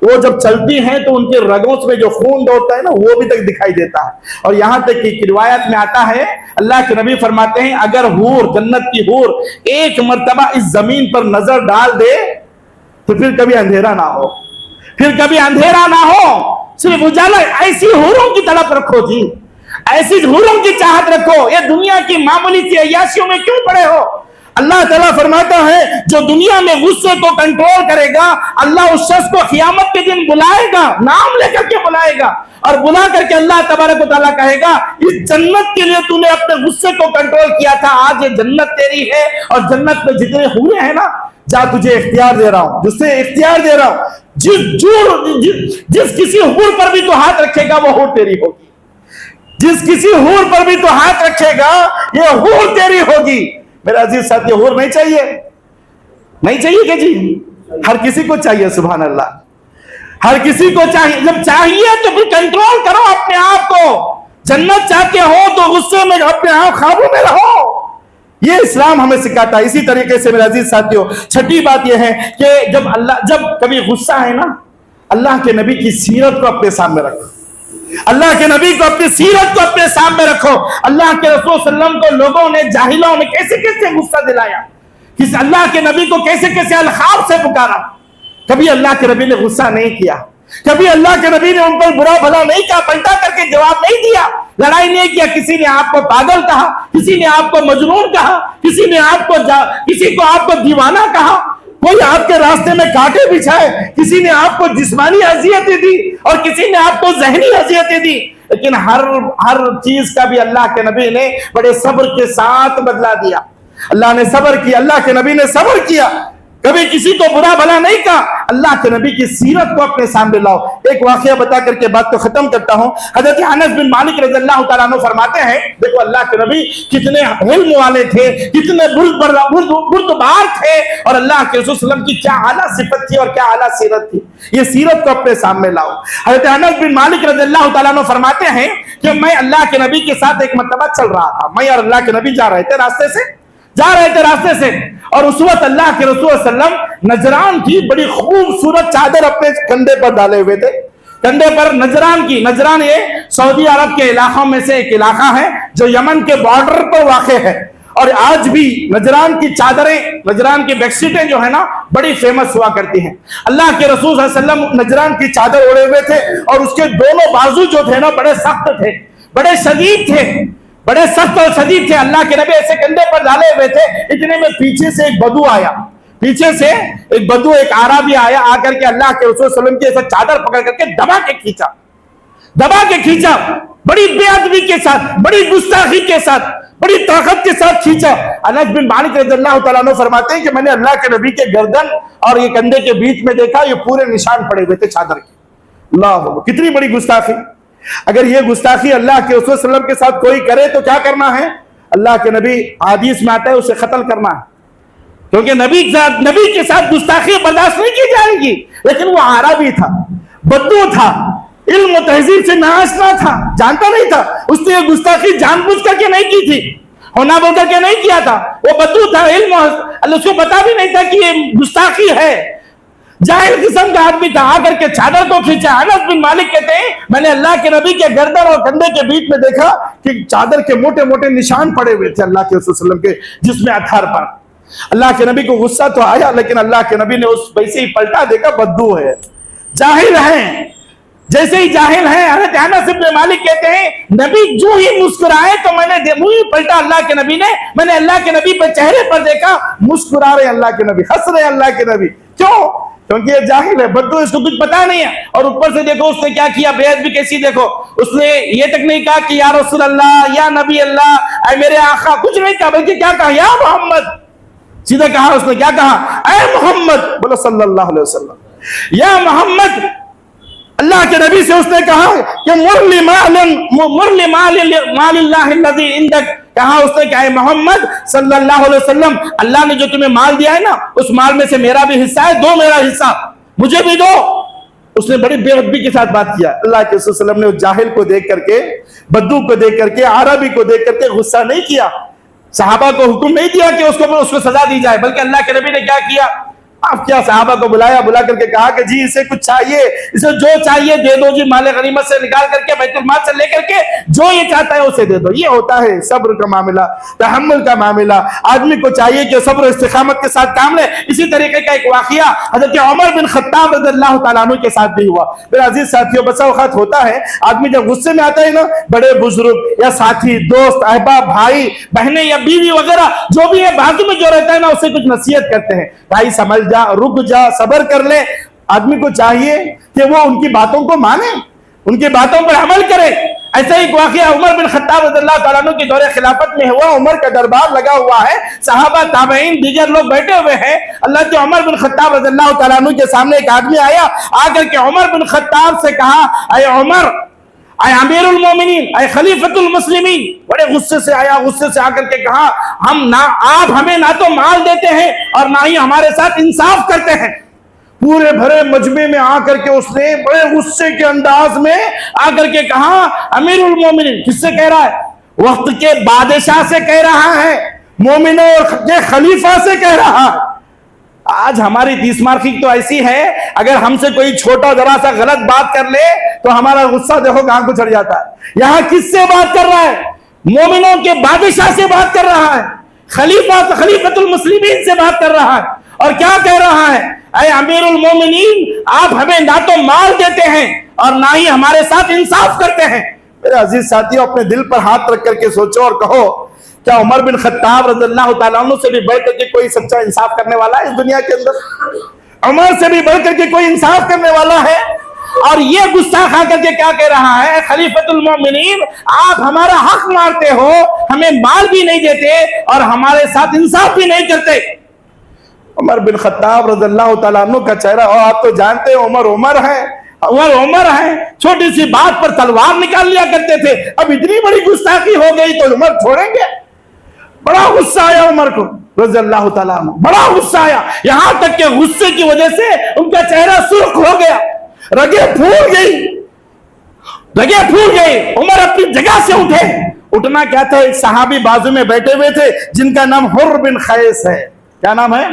وہ جب چلتی ہیں تو ان کے رگوں میں جو خون دوڑتا ہے نا وہ بھی تک دکھائی دیتا ہے. اور یہاں تک کہ روایت میں آتا ہے اللہ کے نبی فرماتے ہیں اگر حور جنت کی حور ایک مرتبہ اس زمین پر نظر ڈال دے تو پھر کبھی اندھیرا نہ ہو, پھر کبھی اندھیرا نہ ہو, صرف اجالا. ایسی حوروں کی طلب رکھو جی, ایسی حوروں کی چاہت رکھو. یہ دنیا کی معمولی سی عیاشیوں میں کیوں پڑے ہو؟ اللہ تعالیٰ فرماتا ہے جو دنیا میں غصے کو کنٹرول کرے گا اللہ اس شخص کو قیامت کے دن بلائے گا, نام لے کر کے بلائے گا, اور بلا کر کے اللہ تبارک و تعالیٰ کہے گا اس جنت کے لیے تو نے اپنے غصے کو کنٹرول کیا تھا, آج یہ جنت تیری ہے اور جنت میں جتنے حوریں ہیں نا جا تجھے اختیار دے رہا ہوں, جس سے اختیار دے رہا ہوں. جس کسی حور پر بھی تو ہاتھ رکھے گا وہ حور تیری ہوگی, جس کسی حور پر بھی تو ہاتھ رکھے گا یہ حور تیری ہوگی. میرا عزیز ساتھی حور نہیں چاہیے, نہیں چاہیے کہ جی ہر کسی کو چاہیے. سبحان اللہ, ہر کسی کو چاہیے. جب چاہیے تو پھر کنٹرول کرو اپنے آپ کو. جنت چاہتے ہو تو غصے میں اپنے آپ قابو میں رہو. یہ اسلام ہمیں سکھاتا ہے. اسی طریقے سے میرے عزیز ساتھیوں چھٹی بات یہ ہے کہ جب کبھی غصہ ہے نا اللہ کے نبی کی سیرت کو اپنے سامنے رکھو, اللہ کے نبی کو اپنی سیرت کو اپنے سامنے رکھو. اللہ کے رسول صلی اللہ علیہ وسلم کو لوگوں نے جاہلوں نے کیسے کیسے غصہ دلایا, کس اللہ کے نبی کو کیسے کیسے الخاب سے پکارا. کبھی اللہ کے نبی نے غصہ نہیں کیا, کبھی اللہ کے نبی نے ان پر برا بھلا نہیں کہا, پلٹا کر کے جواب نہیں دیا, لڑائی نہیں کیا. کسی نے آپ کو پاگل کہا, کسی نے آپ کو مجنون کہا, کسی کو آپ کو دیوانہ کہا, کوئی آپ کے راستے میں کانٹے بچھائے, کسی نے آپ کو جسمانی اذیتیں دی اور کسی نے آپ کو ذہنی اذیتیں دی. لیکن ہر چیز کا بھی اللہ کے نبی نے بڑے صبر کے ساتھ بدلا دیا. اللہ نے صبر کیا, اللہ کے نبی نے صبر کیا, کبھی کسی کو برا بھلا نہیں کہا. اللہ کے نبی کی سیرت کو اپنے سامنے لاؤ. ایک واقعہ بتا کر کے بات کو ختم کرتا ہوں. حضرت انس بن مالک رضی اللہ تعالیٰ عنہ فرماتے ہیں دیکھو اللہ کے نبی کتنے علم والے تھے, کتنے بردبار تھے, اور اللہ کے رسول صلی اللہ علیہ وسلم کی کیا اعلیٰ صفت تھی اور کیا اعلیٰ سیرت تھی. یہ سیرت کو اپنے سامنے لاؤ. حضرت انس بن مالک رضی اللہ تعالیٰ عنہ فرماتے ہیں کہ میں اللہ کے نبی کے ساتھ ایک مرتبہ چل رہا تھا. میں اور اللہ کے نبی جا رہے تھے راستے سے, اور اس وقت اللہ کے رسول صلی اللہ علیہ وسلم نجران کی بڑی خوبصورت چادر اپنے کندھے پر ڈالے ہوئے تھے. کندھے پر نجران یہ سعودی عرب کے علاقوں میں سے ایک علاقہ ہے جو یمن کے بارڈر پر واقع ہے, اور آج بھی نجران کی چادریں, نجران کی بیڈ شیٹیں جو ہے نا بڑی فیمس ہوا کرتی ہیں. اللہ کے رسول صلی اللہ علیہ وسلم نجران کی چادر اوڑے ہوئے تھے, اور اس کے دونوں بازو جو تھے نا بڑے سخت تھے, بڑے شدید تھے, بڑے سخت اور شدید تھے. اللہ کے نبی ایسے کندھے پر ڈالے ہوئے تھے, اتنے میں پیچھے سے ایک بدو آیا, ایک عربی آیا, آ کر کے اللہ کے رسول صلی اللہ علیہ وسلم کی ایسا چادر پکڑ کر کے دبا کے کھینچا, بڑی بے ادبی کے ساتھ, بڑی گستاخی کے ساتھ, بڑی طاقت کے ساتھ کھینچا. انس بن مالک رضی اللہ تعالیٰ عنہ فرماتے ہیں کہ میں نے اللہ کے نبی کے گردن اور یہ کندھے کے بیچ میں دیکھا, یہ پورے نشان پڑے ہوئے تھے چادر کے. اللہ, کتنی بڑی گستاخی. اگر یہ گستاخی اللہ کے رسول صلی اللہ علیہ وسلم کے ساتھ کوئی کرے تو کیا کرنا ہے؟ اللہ کے نبی حدیث میں آتا ہے اسے قتل کرنا ہے, کیونکہ نبی کے ساتھ گستاخی برداشت نہیں کی جائے گی. لیکن وہ عربی تھا, بدو تھا, علم و تہذیب سے ناآشنا تھا, جانتا نہیں تھا. اس نے یہ گستاخی جان بوجھ کر کے نہیں کی تھی, ہونا بول کر کے نہیں کیا تھا. وہ بدو تھا, علم اللہ اس کو پتا بھی نہیں تھا کہ یہ گستاخی ہے, جاہل قسم کا آدمی تھا. آ کر کے چادر کو کھینچا. انس بن مالک کہتے ہیں میں نے اللہ کے نبی کے گردن اور کندھے کے بیچ میں دیکھا کہ چادر کے موٹے موٹے نشان پڑے ہوئے تھے اللہ کے رسول صلی اللہ علیہ وسلم کے جسم اطہر پر. اللہ کے نبی کو غصہ تو آیا, لیکن اللہ کے نبی نے اس ویسے ہی پلٹا, دیکھا بدو ہے, جاہل ہیں, جیسے ہی جاہل ہیں. حضرت انس بن مالک کہتے ہیں نبی جو ہی مسکرائے تو میں نے منہ ہی پلٹا اللہ کے نبی نے, میں نے اللہ کے نبی پر چہرے پر دیکھا مسکرا رہے اللہ کے نبی, ہنس رہے اللہ کے نبی. کیوں؟ کیونکہ یہ جاہل ہے, بدو, اس کو کچھ پتا نہیں ہے. اور اوپر سے دیکھو اس نے کیا کیا, بے ادبی کیسی. دیکھو اس نے یہ تک نہیں کہا کہ یا رسول اللہ, یا نبی اللہ, اے میرے آقا, کچھ نہیں کہا, بلکہ کیا کہا, یا محمد. سیدھا کہا اس نے, کیا کہا, اے محمد, بولو صلی اللہ علیہ وسلم, یا محمد. اللہ کے نبی سے اس نے کہا کہ مرلی مال اللہ الذی عندک, کہا اس نے کہ اے محمد صلی اللہ علیہ وسلم, اللہ نے جو تمہیں مال دیا ہے نا اس مال میں سے میرا بھی حصہ ہے, دو میرا حصہ, مجھے بھی دو. اس نے بڑی بے ادبی کے ساتھ بات کیا. اللہ کے رسول صلی اللہ علیہ وسلم نے اس جاہل کو دیکھ کر کے, بدو کو دیکھ کر کے, عربی کو دیکھ کر کے غصہ نہیں کیا. صحابہ کو حکم نہیں دیا کہ اس کو سزا دی جائے، بلکہ اللہ کے نبی نے کیا کیا؟ آپ کیا صحابہ کو بلایا، بلا کر کے کہا کہ جی اسے کچھ چاہیے، اسے جو چاہیے دے دو، جی مال غنیمت سے نکال کر کے، بیت المال سے لے کر کے جو یہ چاہتا ہے اسے دے دو۔ یہ ہوتا ہے صبر کا معاملہ، تحمل کا معاملہ۔ آدمی کو چاہیے کہ صبر و استقامت کے ساتھ کام لے۔ اسی طریقے کا ایک واقعہ حضرت عمر بن خطاب رضی اللہ تعالیٰ عنہ کے ساتھ بھی ہوا۔ میرے عزیز ساتھیوں، بسا اوقات ہوتا ہے آدمی جب غصے میں آتا ہے نا، بڑے بزرگ یا ساتھی، دوست، احباب، بھائی بہنیں یا بیوی وغیرہ جو بھی ہے بازو میں جو رہتا ہے نا، اسے کچھ نصیحت کرتے ہیں، بھائی سمجھ جا، رک جا، صبر کر لے۔ آدمی کو چاہیے کہ وہ ان کی باتوں کو مانے، ان کی باتوں پر عمل کرے۔ ایسا ایک واقعہ عمر بن خطاب رضی اللہ تعالیٰ عنہ کی دور خلافت میں ہوا۔ عمر کا دربار لگا ہوا ہے، صحابہ، تابعین، دیگر لوگ بیٹھے ہوئے ہیں۔ اللہ کے عمر بن خطاب رضی اللہ تعالیٰ عنہ کے سامنے ایک آدمی آیا، آ کر کے عمر بن خطاب سے کہا، اے عمر، اے امیر المومنین، اے خلیفۃ المسلمین۔ بڑے غصے سے آیا، غصے سے آ کر کے کہا، آپ ہمیں نہ تو مال دیتے ہیں اور نہ ہی ہمارے ساتھ انصاف کرتے ہیں۔ پورے بھرے مجمع میں آ کر کے اس نے بڑے غصے کے انداز میں آ کر کے کہا، امیر المومنین، کس سے کہہ رہا ہے؟ وقت کے بادشاہ سے کہہ رہا ہے، مومنوں کے خلیفہ سے کہہ رہا ہے۔ آج ہماری 30 مارکی تو ایسی ہے، اگر ہم سے کوئی چھوٹا ذرا سا غلط بات کر لے تو ہمارا غصہ دیکھو کہاں کو چڑھ جاتا ہے۔ یہاں کس سے بات کر رہا ہے؟ مومنوں کے بادشاہ سے بات کر رہا ہے، خلیفۃ المسلمین سے بات کر رہا ہے، اور کیا کہہ رہا ہے؟ اے امیر المومنین، آپ ہمیں نہ تو مال دیتے ہیں اور نہ ہی ہمارے ساتھ انصاف کرتے ہیں۔ میرے عزیز ساتھیوں، اپنے دل پر ہاتھ رکھ کر کے سوچو اور کہو، کیا عمر بن خطاب رضی اللہ تعالیٰ عنہ سے بھی بڑھ کر کے کوئی سچا انصاف کرنے والا ہے اس دنیا کے اندر؟ عمر سے بھی بڑھ کر کے کوئی انصاف کرنے والا ہے؟ اور یہ غصہ کھا کر کے کیا کہہ رہا ہے؟ خلیفۃ المومنین، آپ ہمارا حق مارتے ہو، ہمیں مال بھی نہیں دیتے اور ہمارے ساتھ انصاف بھی نہیں کرتے۔ عمر بن خطاب رضی اللہ تعالیٰ عنہ کا چہرہ، اور آپ تو جانتے ہیں عمر ہے، عمر ہے، چھوٹی سی بات پر تلوار نکال لیا کرتے تھے، اب اتنی بڑی گستاخی ہو گئی تو عمر چھوڑیں گے؟ بڑا غصہ آیا عمر کو رضی اللہ تعالیٰ عنہ، بڑا غصہ آیا، یہاں تک کہ غصے کی وجہ سے ان کا چہرہ سرخ ہو گیا، رگیں پھول گئی۔ عمر اپنی جگہ سے اٹھے۔ اٹھنا کیا تھا؟ ایک صحابی بازو میں بیٹھے ہوئے تھے جن کا نام حر بن قیس ہے۔ کیا نام ہے؟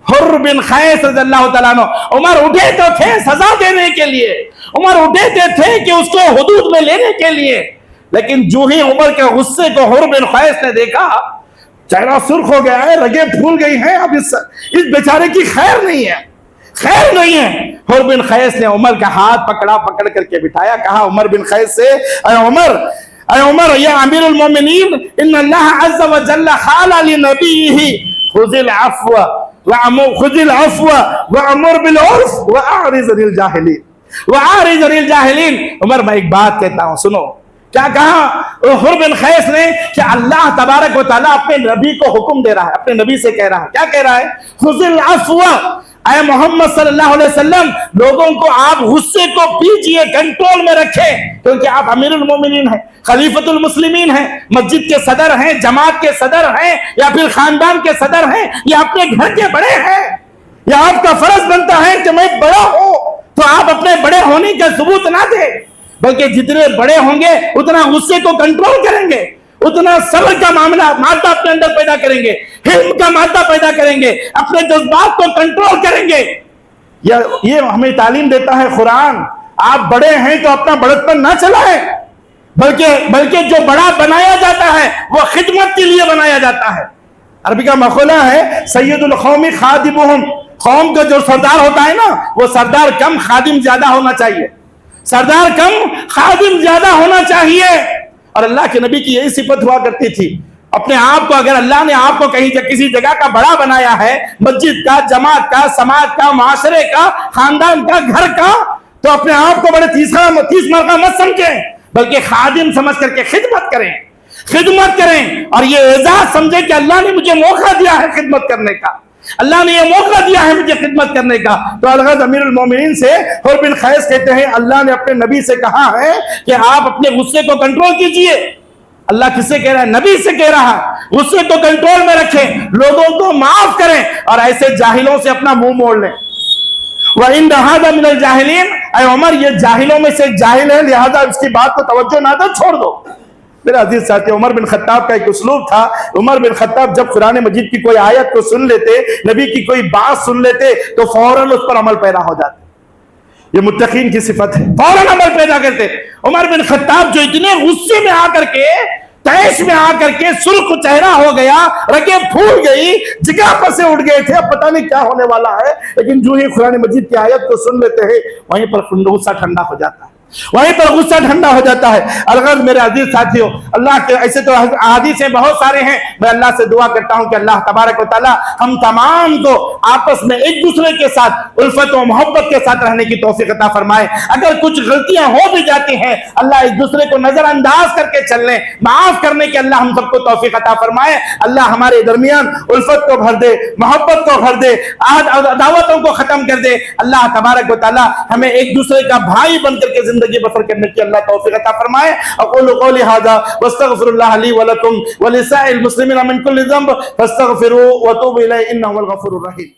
حر بن قیس رضی اللہ تعالیٰ عنہ۔ عمر اٹھے تو تھے سزا دینے کے لیے، عمر اٹھے تھے کہ اس کو حدود میں لینے کے لیے، لیکن جو ہی عمر کے غصے کو حر بن قیس نے دیکھا، چہرہ سرخ ہو گیا ہے، رگیں پھول گئی ہیں، اب اس بیچارے کی خیر نہیں ہے۔ حر بن قیس نے عمر کا ہاتھ پکڑ کر کے بٹھایا، کہا عمر بن قیس سے، اے عمر یا امیر المومنین، ان اللہ عز و جل قال لنبیہ خذ العفو وامر بالعرف واعرض عن الجاہلین۔ عمر، میں ایک بات کہتا ہوں، سنو۔ کیا کہا حر بن قیس نے؟ کہ اللہ تبارک و تعالیٰ اپنے نبی کو حکم دے رہا ہے، اپنے نبی سے کہہ رہا ہے، کیا کہہ رہا ہے؟ خذ العفو، اے محمد صلی اللہ علیہ وسلم، لوگوں کو آپ غصے کو پیچھے کنٹرول میں رکھیں، کیونکہ آپ امیر المومنین ہیں، خلیفۃ المسلمین ہیں، مسجد کے صدر ہیں، جماعت کے صدر ہیں، یا پھر خاندان کے صدر ہیں، یا اپنے گھر کے بڑے ہیں، یا آپ کا فرض بنتا ہے کہ میں بڑا ہوں تو آپ اپنے بڑے ہونے کا ثبوت نہ دیں، بلکہ جتنے بڑے ہوں گے اتنا غصے کو کنٹرول کریں گے، اتنا صبر کا مادہ اپنے اندر پیدا کریں گے، حلم کا مادہ پیدا کریں گے، اپنے جذبات کو کنٹرول کریں گے۔ یہ ہمیں تعلیم دیتا ہے قرآن۔ آپ بڑے ہیں تو اپنا بڑک پر نہ چلائیں، بلکہ جو بڑا بنایا جاتا ہے وہ خدمت کے لیے بنایا جاتا ہے۔ عربی کا مقولہ ہے، سید القوم خادمہم، قوم کا جو سردار ہوتا ہے نا، وہ سردار کم خادم زیادہ ہونا چاہیے، سردار کم خادم زیادہ ہونا چاہیے۔ اور اللہ کے نبی کی یہی صفت ہوا کرتی تھی۔ اپنے آپ کو، اگر اللہ نے آپ کو کہیں کسی جگہ کا بڑا بنایا ہے، مسجد کا، جماعت کا، سماج کا، معاشرے کا، خاندان کا، گھر کا، تو اپنے آپ کو بڑے تیس مرقہ مت سمجھیں، بلکہ خادم سمجھ کر کے خدمت کریں، اور یہ اعزاز سمجھیں کہ اللہ نے مجھے موقع دیا ہے خدمت کرنے کا، اللہ نے یہ موقع دیا ہے مجھے خدمت کرنے کا۔ تو الغرض امیر المومنین سے حر بن قیس کہتے ہیں، اللہ نے اپنے نبی سے کہا ہے کہ آپ اپنے غصے کو کنٹرول کیجئے۔ اللہ کس سے کہہ رہا ہے؟ نبی سے کہہ رہا ہے، غصے کو کنٹرول میں رکھیں، لوگوں کو معاف کریں، اور ایسے جاہلوں سے اپنا منہ موڑ لیں۔ وَإِنَّ هَذَا مِنَ الْجَاهِلِينَ، اے عمر، یہ جاہلوں میں سے ایک جاہل ہے، لہذا اس کی بات کو توجہ نہ دو، چھوڑ دو۔ میرے عزیز ساتھی، عمر بن خطاب کا ایک اسلوب تھا. عمر بن خطاب جب قرآن مجید کی کوئی آیت کو سن لیتے، نبی کی کوئی بات سن لیتے تو فوراً اس پر عمل پیدا ہو جاتے. یہ متقین کی صفت ہے، فوراً عمل پیدا کرتے. عمر بن خطاب جو اتنے غصے میں آ کر کے، تیش میں آ کر کے سرخ چہرہ ہو گیا، رگیں پھول گئی، جگہ پر سے اٹھ گئے تھے، اب پتہ نہیں کیا ہونے والا ہے. لیکن جو ہی قرآن مجید کی آیت کو سن لیتے ہیں وہیں پر غصہ ٹھنڈا ہو جاتا ہے، وہیں پر غصہ ٹھنڈا ہو جاتا ہے. الغرض میرے عزیز ساتھیوں، اللہ کے ایسے تو احادیث بہت سارے ہیں. میں اللہ سے دعا کرتا ہوں کہ اللہ تبارک و تعالی ہم تمام کو آپس میں ایک دوسرے کے ساتھ الفت و محبت کے ساتھ رہنے کی توفیق عطا فرمائے. اگر کچھ غلطیاں ہو بھی جاتی ہیں، اللہ ایک دوسرے کو نظر انداز کر کے چل لیں، معاف کرنے کے اللہ ہم سب کو توفیق عطا فرمائے. اللہ ہمارے درمیان الفت کو بھر دے، محبت کو بھر دے، عداوتوں کو ختم کر دے. اللہ تبارک و تعالی ہمیں ایک دوسرے کا بھائی بن کر کے زندگی بسر کرنے کی اللہ توفیق عطا فرمائے. اقول قولی ھذا واستغفر اللہ لی ولکم ولسائر المسلمین من کل ذنب فاستغفروه وتوبوا الیہ انہ هو الغفور الرحیم.